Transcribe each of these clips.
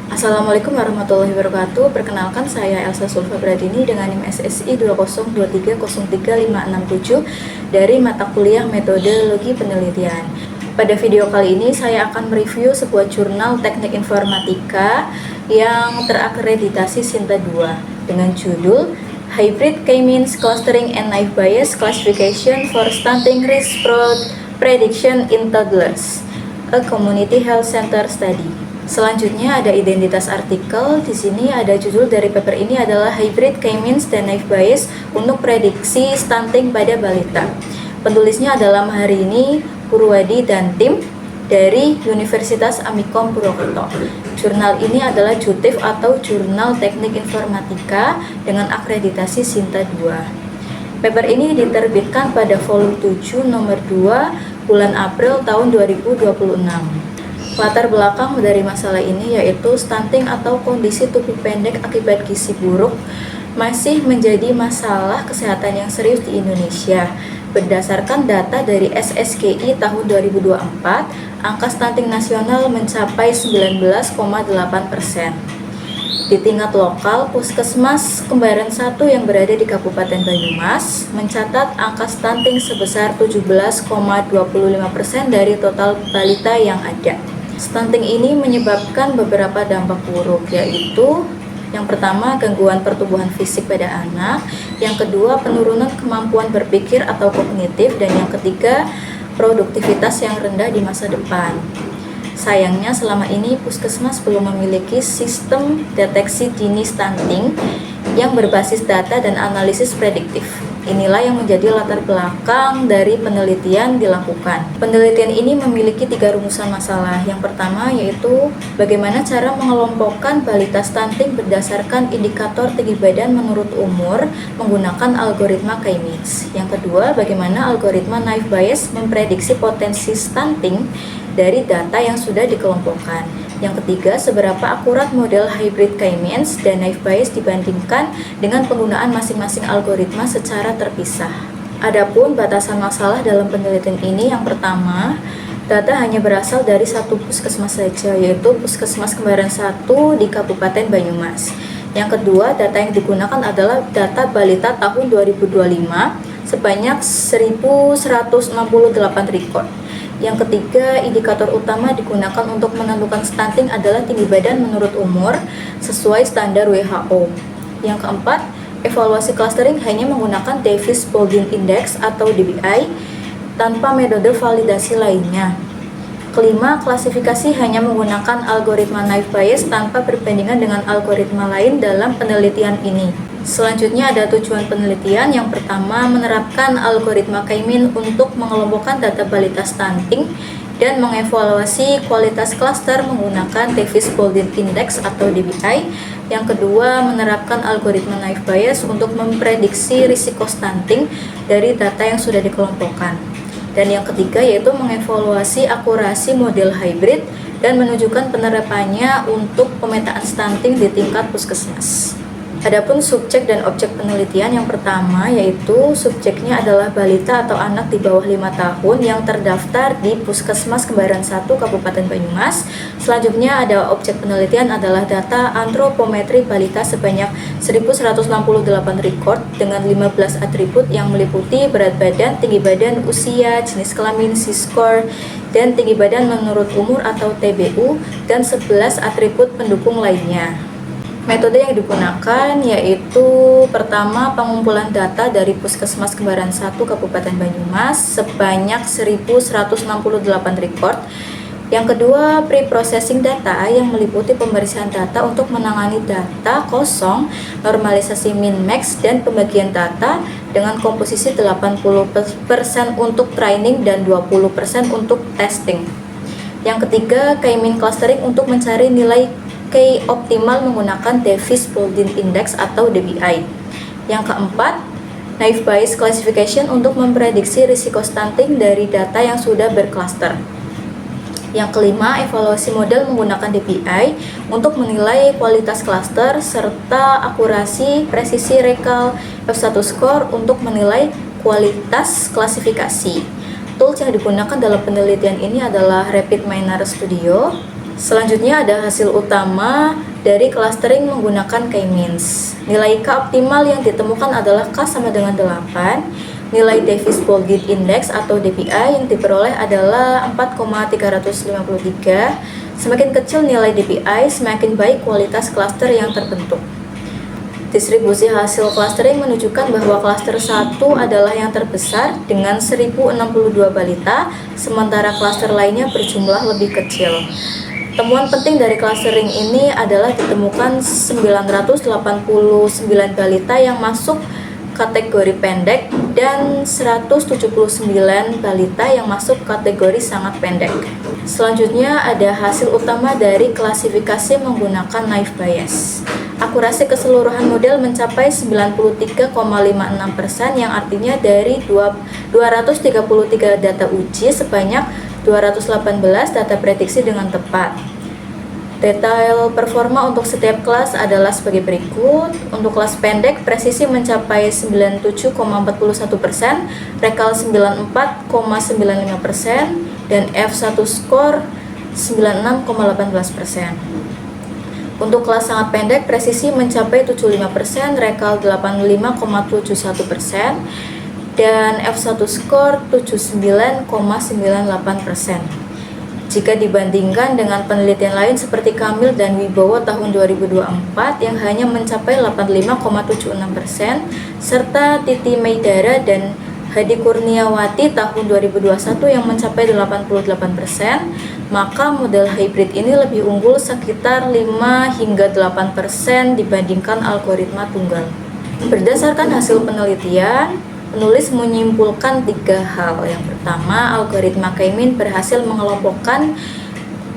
Assalamualaikum warahmatullahi wabarakatuh. Perkenalkan, saya Elsa Sulfa Bradini dengan NIM SSI 202303567 dari mata kuliah Metodologi Penelitian. Pada video kali ini saya akan mereview sebuah jurnal teknik informatika yang terakreditasi Sinta 2 dengan judul Hybrid K-means Clustering and Naive Bayes Classification for Stunting Risk Prediction in Toddlers, a Community Health Center Study. Selanjutnya ada identitas artikel. Di sini ada judul dari paper ini adalah Hybrid K-means dan Naive Bayes untuk prediksi stunting pada balita. Penulisnya adalah Maharini Purwadi dan tim dari Universitas Amikom Purwokerto. Jurnal ini adalah JUTIF atau Jurnal Teknik Informatika dengan akreditasi Sinta 2. Paper ini diterbitkan pada volume 7 nomor 2 bulan April tahun 2026. Latar belakang dari masalah ini yaitu stunting atau kondisi tubuh pendek akibat gizi buruk masih menjadi masalah kesehatan yang serius di Indonesia. Berdasarkan data dari SSKI tahun 2024, angka stunting nasional mencapai 19,8%. Di tingkat lokal, Puskesmas Kembaran 1 yang berada di Kabupaten Banyumas mencatat angka stunting sebesar 17,25% dari total balita yang ada. Stunting ini menyebabkan beberapa dampak buruk, yaitu yang pertama, gangguan pertumbuhan fisik pada anak, yang kedua, penurunan kemampuan berpikir atau kognitif, dan yang ketiga, produktivitas yang rendah di masa depan. Sayangnya selama ini Puskesmas belum memiliki sistem deteksi dini stunting yang berbasis data dan analisis prediktif. Inilah yang menjadi latar belakang dari penelitian dilakukan. Penelitian ini memiliki 3 rumusan masalah. Yang pertama yaitu bagaimana cara mengelompokkan balita stunting berdasarkan indikator tinggi badan menurut umur menggunakan algoritma K-means. Yang kedua, bagaimana algoritma Naive Bayes memprediksi potensi stunting dari data yang sudah dikelompokkan. Yang ketiga, seberapa akurat model hybrid K-means dan Naive Bayes dibandingkan dengan penggunaan masing-masing algoritma secara terpisah. Adapun batasan masalah dalam penelitian ini, yang pertama, data hanya berasal dari satu puskesmas saja, yaitu Puskesmas Kembaran 1 di Kabupaten Banyumas. Yang kedua, data yang digunakan adalah data balita tahun 2025 sebanyak 1.168 record. Yang ketiga, indikator utama digunakan untuk menentukan stunting adalah tinggi badan menurut umur sesuai standar WHO. Yang keempat, evaluasi clustering hanya menggunakan Davis-Baldwin Index atau DBI tanpa metode validasi lainnya. Kelima, klasifikasi hanya menggunakan algoritma Naive Bayes tanpa perbandingan dengan algoritma lain dalam penelitian ini. Selanjutnya ada tujuan penelitian. Yang pertama, menerapkan algoritma K-means untuk mengelompokkan data balita stunting dan mengevaluasi kualitas klaster menggunakan Davis-Baldwin Index atau DBI. Yang kedua, menerapkan algoritma Naive Bayes untuk memprediksi risiko stunting dari data yang sudah dikelompokkan. Dan yang ketiga yaitu mengevaluasi akurasi model hybrid dan menunjukkan penerapannya untuk pemetaan stunting di tingkat puskesmas. Adapun subjek dan objek penelitian, yang pertama yaitu subjeknya adalah balita atau anak di bawah 5 tahun yang terdaftar di Puskesmas Kembaran 1 Kabupaten Banyumas. Selanjutnya ada objek penelitian adalah data antropometri balita sebanyak 1.168 record dengan 15 atribut yang meliputi berat badan, tinggi badan, usia, jenis kelamin, Z-score, dan tinggi badan menurut umur atau TBU, dan 11 atribut pendukung lainnya. Metode yang digunakan yaitu pertama, pengumpulan data dari Puskesmas Kembaran 1 Kabupaten Banyumas sebanyak 1.168 record. Yang kedua, pre-processing data yang meliputi pembersihan data untuk menangani data kosong, normalisasi min-max, dan pembagian data dengan komposisi 80% untuk training dan 20% untuk testing. Yang ketiga, K-means clustering untuk mencari nilai K optimal menggunakan Davis-Baldwin Index atau DBI. Yang keempat, Naive Bayes Classification untuk memprediksi risiko stunting dari data yang sudah berklaster. Yang kelima, evaluasi model menggunakan DBI untuk menilai kualitas klaster serta akurasi presisi rekal F1 score untuk menilai kualitas klasifikasi. Tools yang digunakan dalam penelitian ini adalah RapidMiner Studio, Selanjutnya ada hasil utama dari clustering menggunakan K-means. Nilai K optimal yang ditemukan adalah K sama dengan 8. Nilai Davis-Bouldin Index atau DPI yang diperoleh adalah 4,353. Semakin kecil nilai DPI, semakin baik kualitas cluster yang terbentuk. Distribusi hasil clustering menunjukkan bahwa cluster 1 adalah yang terbesar dengan 1062 balita, sementara cluster lainnya berjumlah lebih kecil. Temuan penting dari clustering ini adalah ditemukan 989 balita yang masuk kategori pendek dan 179 balita yang masuk kategori sangat pendek. Selanjutnya ada hasil utama dari klasifikasi menggunakan naive Bayes. Akurasi keseluruhan model mencapai 93,56%, yang artinya dari 233 data uji sebanyak 218 data prediksi dengan tepat. Detail performa untuk setiap kelas adalah sebagai berikut. Untuk kelas pendek, presisi mencapai 97,41%, rekal 94,95%, dan F1 skor 96,18%. Untuk kelas sangat pendek, presisi mencapai 75%, rekal 85,71%, dan F1 skor 79,98%. Jika dibandingkan dengan penelitian lain seperti Kamil dan Wibowo tahun 2024 yang hanya mencapai 85,76%, serta Titi Meidara dan Hadi Kurniawati tahun 2021 yang mencapai 88%, maka model hybrid ini lebih unggul sekitar 5 hingga 8% dibandingkan algoritma tunggal. Berdasarkan hasil penelitian, penulis menyimpulkan 3 hal. Yang pertama, algoritma K-mean berhasil mengelompokkan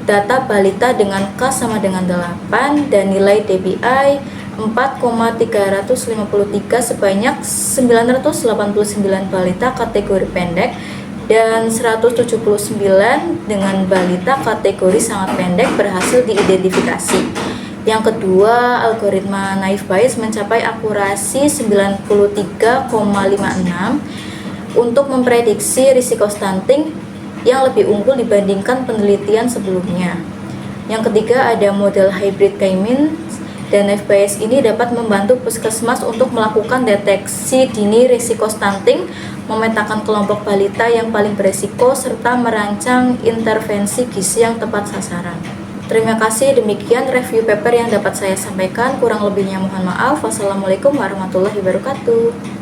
data balita dengan K sama dengan 8 dan nilai DPI 4,353 sebanyak 989 balita kategori pendek dan 179 dengan balita kategori sangat pendek berhasil diidentifikasi. Yang kedua, algoritma naive Bayes mencapai akurasi 93,56 untuk memprediksi risiko stunting yang lebih unggul dibandingkan penelitian sebelumnya. Yang ketiga, ada model hybrid K-mean dan naive Bayes ini dapat membantu puskesmas untuk melakukan deteksi dini risiko stunting, memetakan kelompok balita yang paling berisiko, serta merancang intervensi gizi yang tepat sasaran. Terima kasih, demikian review paper yang dapat saya sampaikan. Kurang lebihnya mohon maaf. Wassalamualaikum warahmatullahi wabarakatuh.